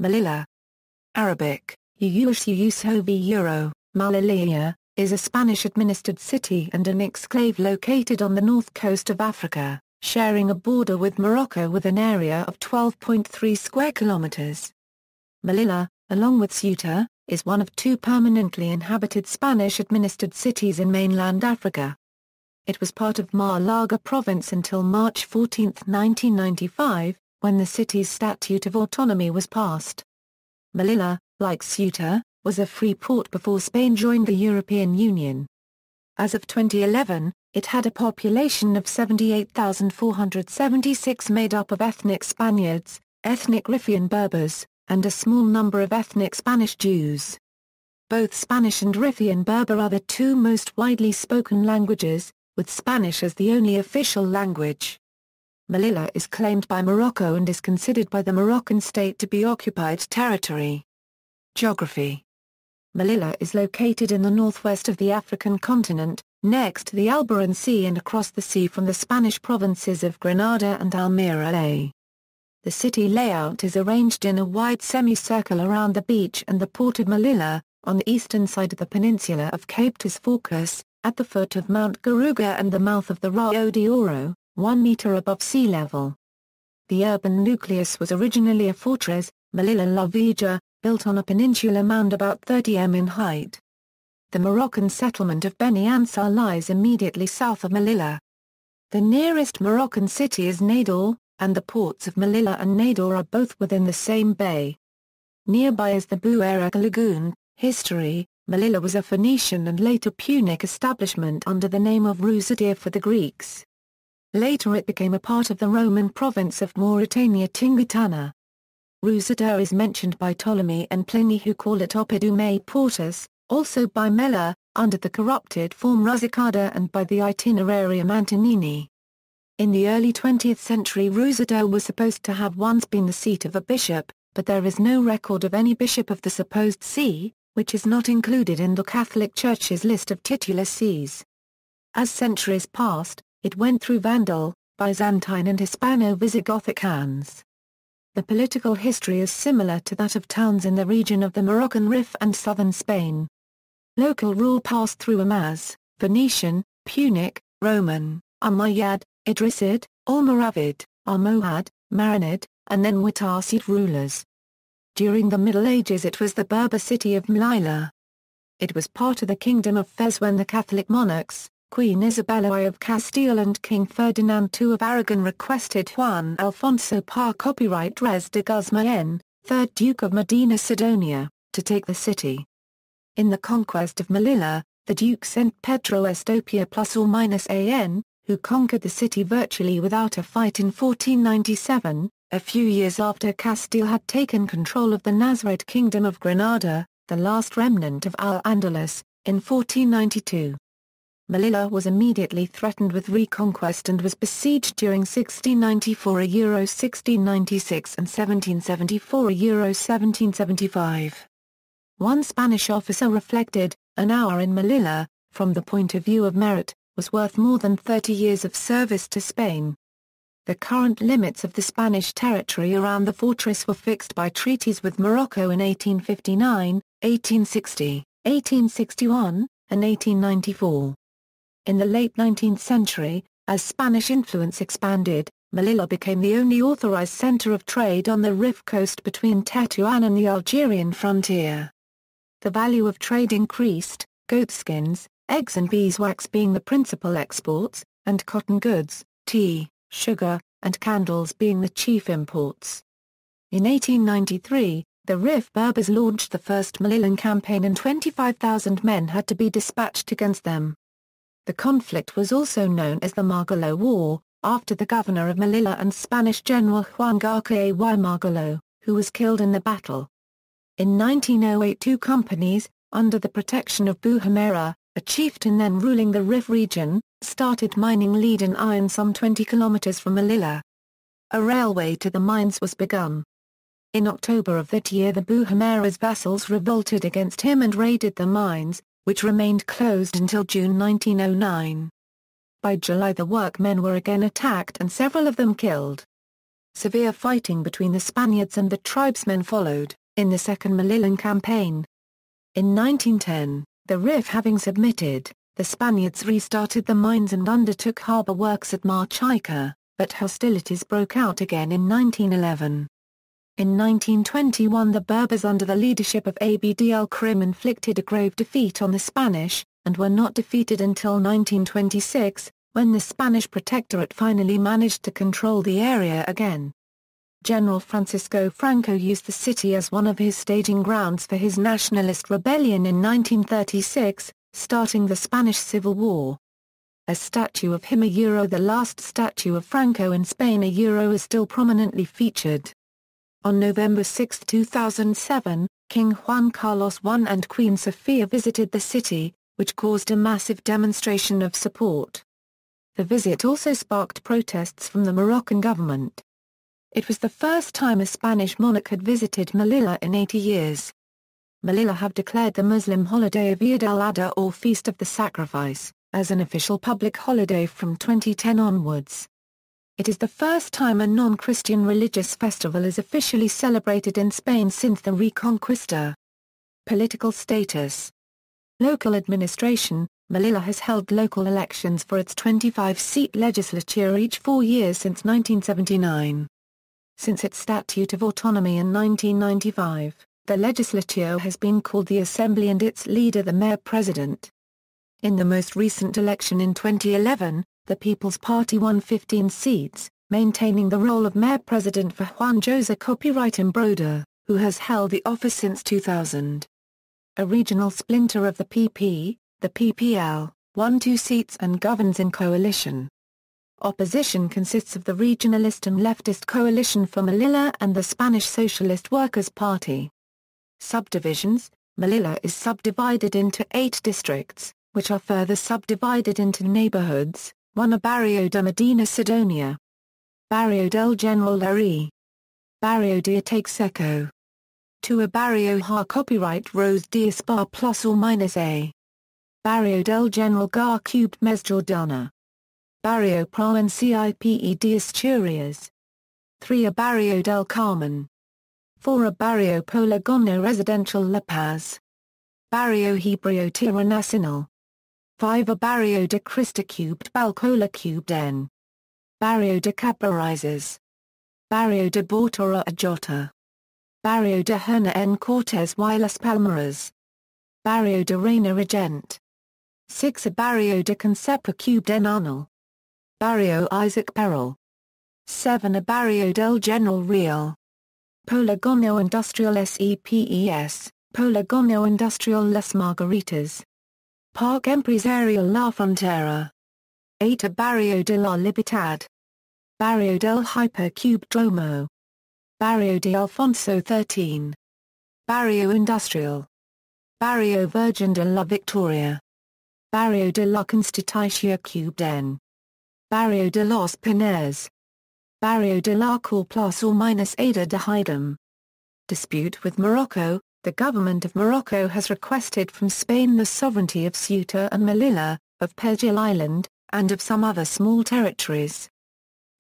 Melilla. Arabic, Euro, Maliliyyah, is a Spanish-administered city and an exclave located on the north coast of Africa, sharing a border with Morocco with an area of 12.3 square kilometres. Melilla, along with Ceuta, is one of two permanently inhabited Spanish-administered cities in mainland Africa. It was part of Málaga province until March 14, 1995, when the city's Statute of Autonomy was passed. Melilla, like Ceuta, was a free port before Spain joined the European Union. As of 2011, it had a population of 78,476 made up of ethnic Spaniards, ethnic Riffian Berbers, and a small number of ethnic Spanish Jews. Both Spanish and Riffian-Berber are the two most widely spoken languages, with Spanish as the only official language. Melilla is claimed by Morocco and is considered by the Moroccan state to be occupied territory. Geography. Melilla is located in the northwest of the African continent, next to the Alboran Sea and across the sea from the Spanish provinces of Granada and Almería. The city layout is arranged in a wide semicircle around the beach and the port of Melilla, on the eastern side of the peninsula of Cape Forcas, at the foot of Mount Garuga and the mouth of the Rio de Oro, 1 meter above sea level. The urban nucleus was originally a fortress, Melilla la Vieja, built on a peninsular mound about 30 m in height. The Moroccan settlement of Beni Ansar lies immediately south of Melilla. The nearest Moroccan city is Nador, and the ports of Melilla and Nador are both within the same bay. Nearby is the Buereg Lagoon. History: Melilla was a Phoenician and later Punic establishment under the name of Rusadir for the Greeks. Later it became a part of the Roman province of Mauritania Tingitana. Rusadir is mentioned by Ptolemy and Pliny, who call it Oppidum Portus, also by Mela, under the corrupted form Rusicada, and by the Itinerarium Antonini. In the early 20th century Rusadir was supposed to have once been the seat of a bishop, but there is no record of any bishop of the supposed see, which is not included in the Catholic Church's list of titular sees. As centuries passed, it went through Vandal, Byzantine and Hispano-Visigothic hands. The political history is similar to that of towns in the region of the Moroccan Rif and southern Spain. Local rule passed through Amaz, Phoenician, Punic, Roman, Umayyad, Idrisid, Almoravid, Almohad, Marinid, and then Wahhasid rulers. During the Middle Ages it was the Berber city of Meîliṟa. It was part of the Kingdom of Fez when the Catholic monarchs, Queen Isabella I of Castile and King Ferdinand II of Aragon, requested Juan Alfonso Pá copyright Res de Guzmán, 3rd Duke of Medina Sidonia, to take the city. In the conquest of Melilla, the Duke sent Pedro Estopia ±AN, who conquered the city virtually without a fight in 1497, a few years after Castile had taken control of the Nasrid Kingdom of Granada, the last remnant of Al-Andalus, in 1492. Melilla was immediately threatened with reconquest and was besieged during 1694 1696 and 1774 1775. One Spanish officer reflected, "An hour in Melilla, from the point of view of merit, was worth more than 30 years of service to Spain." The current limits of the Spanish territory around the fortress were fixed by treaties with Morocco in 1859, 1860, 1861, and 1894. In the late 19th century, as Spanish influence expanded, Melilla became the only authorized center of trade on the Rif coast between Tetuan and the Algerian frontier. The value of trade increased, goatskins, eggs and beeswax being the principal exports, and cotton goods, tea, sugar, and candles being the chief imports. In 1893, the Rif Berbers launched the first Melillan campaign and 25,000 men had to be dispatched against them. The conflict was also known as the Margallo War, after the governor of Melilla and Spanish general Juan García y Margallo, who was killed in the battle. In 1908 two companies, under the protection of Buhamera, a chieftain then ruling the Rif region, started mining lead and iron some 20 kilometers from Melilla. A railway to the mines was begun. In October of that year the Buhamera's vassals revolted against him and raided the mines, which remained closed until June 1909. By July the workmen were again attacked and several of them killed. Severe fighting between the Spaniards and the tribesmen followed, in the Second Melillan Campaign. In 1910, the RIF having submitted, the Spaniards restarted the mines and undertook harbour works at Mřič, but hostilities broke out again in 1911. In 1921 the Berbers under the leadership of Abd el-Krim inflicted a grave defeat on the Spanish, and were not defeated until 1926, when the Spanish Protectorate finally managed to control the area again. General Francisco Franco used the city as one of his staging grounds for his nationalist rebellion in 1936, starting the Spanish Civil War. A statue of him, the last statue of Franco in Spain, is still prominently featured. On November 6, 2007, King Juan Carlos I and Queen Sofia visited the city, which caused a massive demonstration of support. The visit also sparked protests from the Moroccan government. It was the first time a Spanish monarch had visited Melilla in 80 years. Melilla have declared the Muslim holiday of Eid al-Adha or Feast of the Sacrifice, as an official public holiday from 2010 onwards. It is the first time a non-Christian religious festival is officially celebrated in Spain since the Reconquista. Political status. Local administration. Melilla has held local elections for its 25-seat legislature each 4 years since 1979. Since its Statute of Autonomy in 1995, the legislature has been called the Assembly and its leader the Mayor-President. In the most recent election in 2011, the People's Party won 15 seats, maintaining the role of Mayor-President for Juan José Copyright Imbroda, who has held the office since 2000. A regional splinter of the PP, the PPL, won 2 seats and governs in coalition. Opposition consists of the regionalist and leftist Coalition for Melilla and the Spanish Socialist Workers' Party. Subdivisions. Melilla is subdivided into 8 districts, which are further subdivided into neighborhoods: 1 a Barrio de Medina Sidonia, Barrio del General Larry, Barrio de Ataque Seco, 2 a Barrio Ha Copyright Rose de Spa plus or minus A, Barrio del General Gar Cubed Mes Jordana, Barrio Pro Cipe de Asturias, 3 a Barrio del Carmen, 4 a Barrio Poligono Residencial La Paz, Barrio Hebreo Tierra Nacional, 5 a Barrio de Crista Cubed Balcola Cubed N, Barrio de Cabarizas, Barrio de Bortora Ajota, Barrio de Herna en Cortes y Las Palmeras, Barrio de Reina Regent, 6 a Barrio de Concepa Cubed en Arnal, Barrio Isaac Perel, 7 a Barrio del General Real, Poligono Industrial SEPES, Poligono Industrial Las Margaritas, Parque Empresarial La Frontera, 8 a Barrio de la Libertad, Barrio del Hypercubedromo, Barrio de Alfonso 13, Barrio Industrial, Barrio Virgen de la Victoria, Barrio de la Constitución Cubed N, Barrio de los Pinares, Barrio de la Cor plus or minus Ada de Hidem. Dispute with Morocco. The government of Morocco has requested from Spain the sovereignty of Ceuta and Melilla, of Perejil Island, and of some other small territories.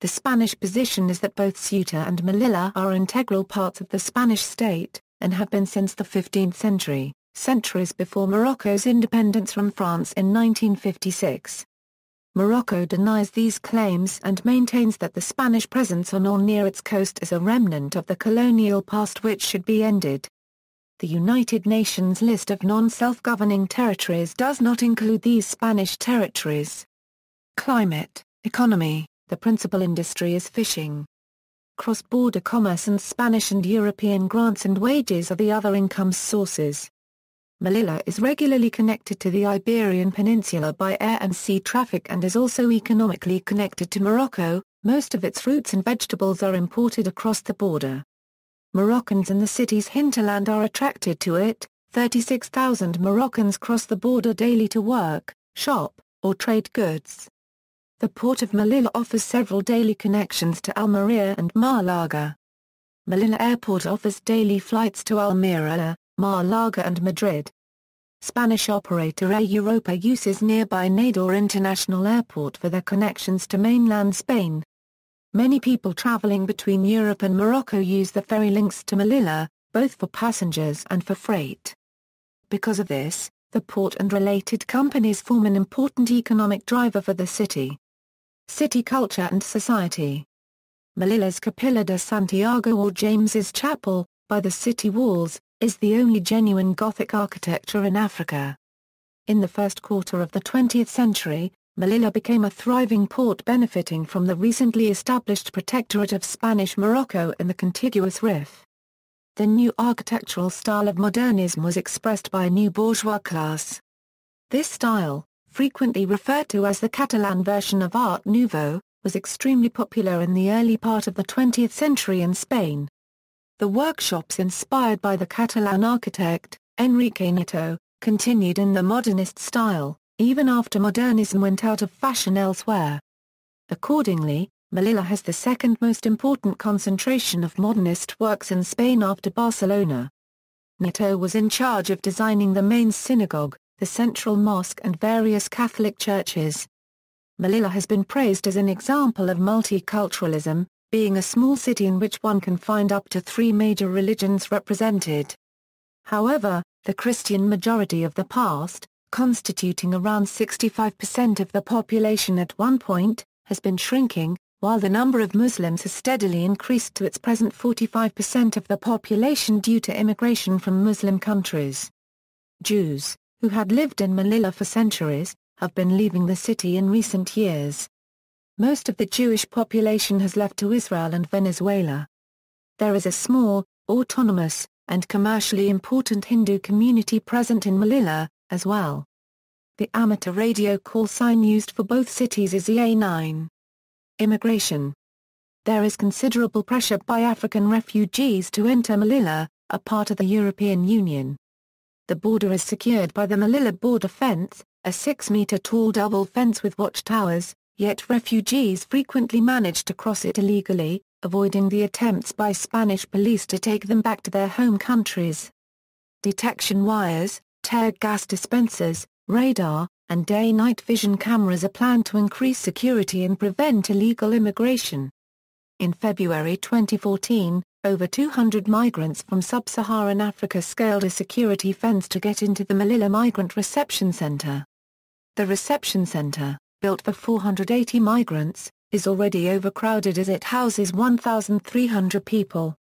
The Spanish position is that both Ceuta and Melilla are integral parts of the Spanish state, and have been since the 15th century, centuries before Morocco's independence from France in 1956. Morocco denies these claims and maintains that the Spanish presence on or near its coast is a remnant of the colonial past which should be ended. The United Nations list of non-self-governing territories does not include these Spanish territories. Climate, economy. The principal industry is fishing. Cross-border commerce and Spanish and European grants and wages are the other income sources. Melilla is regularly connected to the Iberian Peninsula by air and sea traffic and is also economically connected to Morocco. Most of its fruits and vegetables are imported across the border. Moroccans in the city's hinterland are attracted to it. 36,000 Moroccans cross the border daily to work, shop, or trade goods. The port of Melilla offers several daily connections to Almería and Málaga. Melilla Airport offers daily flights to Almería, Málaga and Madrid. Spanish operator Air Europa uses nearby Nador International Airport for their connections to mainland Spain. Many people traveling between Europe and Morocco use the ferry links to Melilla, both for passengers and for freight. Because of this, the port and related companies form an important economic driver for the city. City culture and society. Melilla's Capilla de Santiago or James's Chapel, by the city walls, is the only genuine Gothic architecture in Africa. In the first quarter of the 20th century, Melilla became a thriving port benefiting from the recently established protectorate of Spanish Morocco and the contiguous Rif. The new architectural style of modernism was expressed by a new bourgeois class. This style, frequently referred to as the Catalan version of Art Nouveau, was extremely popular in the early part of the 20th century in Spain. The workshops inspired by the Catalan architect, Enrique Nieto, continued in the modernist style, even after modernism went out of fashion elsewhere. Accordingly, Melilla has the second most important concentration of modernist works in Spain after Barcelona. Nieto was in charge of designing the main synagogue, the central mosque and various Catholic churches. Melilla has been praised as an example of multiculturalism, being a small city in which one can find up to 3 major religions represented. However, the Christian majority of the past, constituting around 65% of the population at one point, has been shrinking, while the number of Muslims has steadily increased to its present 45% of the population due to immigration from Muslim countries. Jews, who had lived in Melilla for centuries, have been leaving the city in recent years. Most of the Jewish population has left to Israel and Venezuela. There is a small, autonomous, and commercially important Hindu community present in Melilla, as well. The amateur radio call sign used for both cities is EA9. Immigration. There is considerable pressure by African refugees to enter Melilla, a part of the European Union. The border is secured by the Melilla border fence, a 6-meter-tall double fence with watchtowers, yet refugees frequently manage to cross it illegally, avoiding the attempts by Spanish police to take them back to their home countries. Detection wires, tear gas dispensers, radar, and day-night vision cameras are planned to increase security and prevent illegal immigration. In February 2014, over 200 migrants from sub-Saharan Africa scaled a security fence to get into the Melilla Migrant Reception Center. The reception center, built for 480 migrants, is already overcrowded as it houses 1,300 people.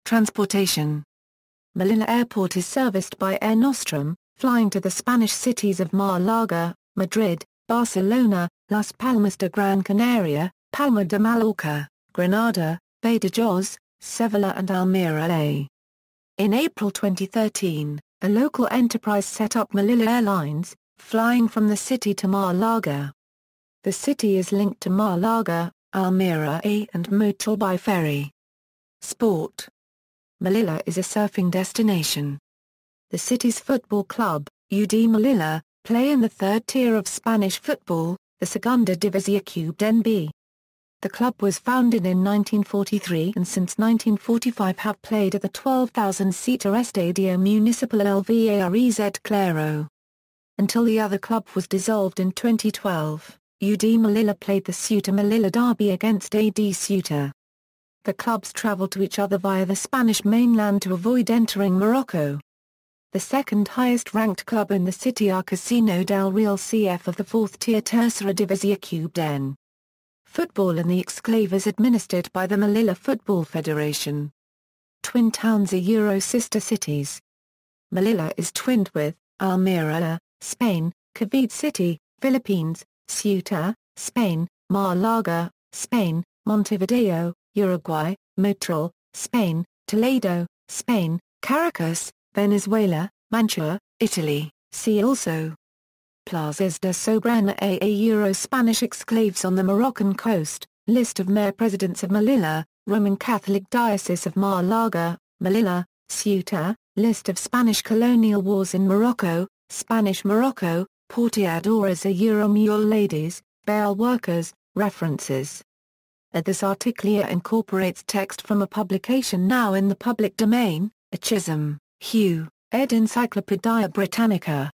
Transportation. Melilla Airport is serviced by Air Nostrum, flying to the Spanish cities of Málaga, Madrid, Barcelona, Las Palmas de Gran Canaria, Palma de Mallorca, Granada, Badajoz, Sevilla and Almería. In April 2013, a local enterprise set up Melilla Airlines, flying from the city to Málaga. The city is linked to Málaga, Almería and Motril by ferry. Sport. Melilla is a surfing destination. The city's football club, UD Melilla, play in the third tier of Spanish football, the Segunda División B. The club was founded in 1943 and since 1945 have played at the 12,000-seater Estadio Municipal Alvarez Claro. Until the other club was dissolved in 2012, UD Melilla played the Ceuta Melilla derby against AD Ceuta. The clubs travel to each other via the Spanish mainland to avoid entering Morocco. The second highest-ranked club in the city are Casino del Real CF of the fourth-tier Tercera División. Football in the exclave is administered by the Melilla Football Federation. Twin towns are Euro-sister cities. Melilla is twinned with Almería, Spain, Cavite City, Philippines, Ceuta, Spain, Málaga, Spain, Montevideo, Uruguay, Motril, Spain, Toledo, Spain, Caracas, Venezuela, Mantua, Italy. See also. Plazas de Soberania a Euro-Spanish exclaves on the Moroccan coast, list of mayor-presidents of Melilla, Roman Catholic Diocese of Málaga, Melilla, Ceuta, list of Spanish colonial wars in Morocco, Spanish Morocco, Porteadoras a Euromule ladies, bail workers, references. This article incorporates text from a publication now in the public domain, Chisholm, Hugh, ed. Encyclopædia Britannica.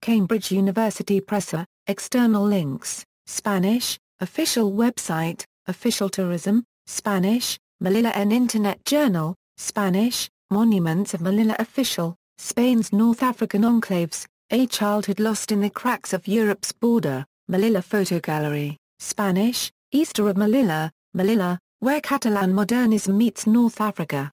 Cambridge University Press. External links, Spanish, official website, Official tourism, Spanish, Melilla, an internet journal, Spanish, Monuments of Melilla official, Spain's North African enclaves, a childhood lost in the cracks of Europe's border, Melilla photo gallery, Spanish, Easter of Melilla, Melilla, where Catalan modernism meets North Africa.